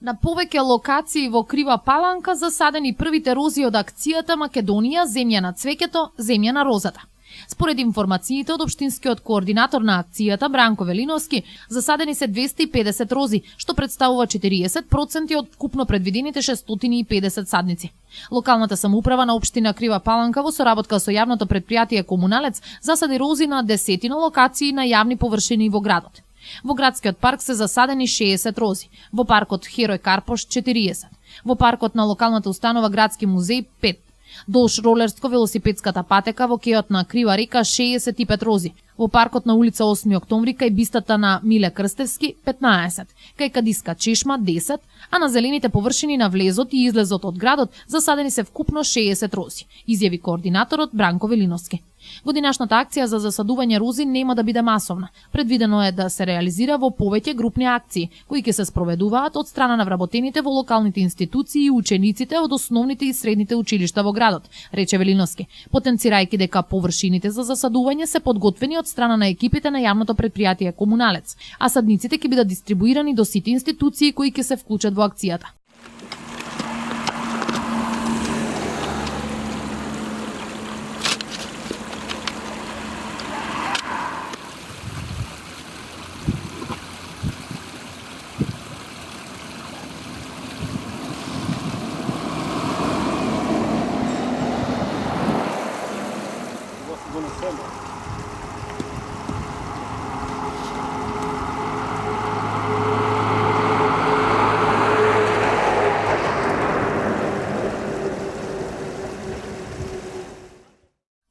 На повеќе локации во Крива Паланка засадени првите рози од акцијата Македонија, земја на цвеќето, земја на розата. Според информациите од општинскиот координатор на акцијата Бранко Велиновски, засадени се 250 рози, што представува 40% од купно предвидените 650 садници. Локалната самоуправа на општина Крива Паланка во соработка со јавното претпријатие Комуналец засади рози на десетина локации на јавни површини во градот. Во градскиот парк се засадени 60 рози, во паркот Херој Карпош 40, во паркот на локалната установа Градски музеј 5, долж ролерско-велосипедската патека во кеот на Крива река 65 рози, во паркот на улица 8 октомври кај бистата на Миле Крстевски 15, кај Кадиска чешма 10, а на зелените површини на влезот и излезот од градот засадени се вкупно 60 рози, изјави координаторот Бранко Велиновски. Годинашната акција за засадување рози нема да биде масовна. Предвидено е да се реализира во повеќе групни акции, кои ќе се спроведуваат од страна на вработените во локалните институции и учениците од основните и средните училишта во градот, рече Велиновски, потенцирајќи дека површините за засадување се подготвени од страна на екипите на јавното претпријатие Комуналец, а садниците ќе бидат дистрибуирани до сите институции кои ќе се вклучат во акцијата.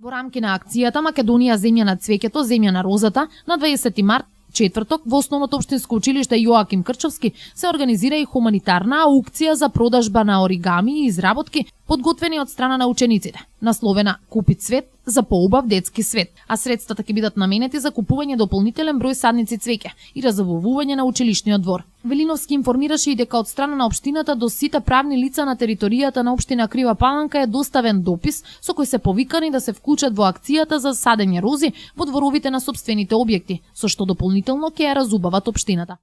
Во рамки на акцијата Македонија земја на цвеќето, земја на розата, на 20 март, четврток, во основното општинско училиште Јоаким Крчовски се организира и хуманитарна аукција за продажба на оригами и изработки подготвени од страна на учениците, насловена "Купи цвет за поубав детски свет", а средствата ќе бидат наменети за купување дополнителен број садници цвеќе и разовувување на училишниот двор. Велиновски информираше и дека од страна на општината до сите правни лица на територијата на општина Крива Паланка е доставен допис со кој се повикани да се вклучат во акцијата за садење рози во дворовите на сопствените објекти, со што дополнително ќе ја разубават општината.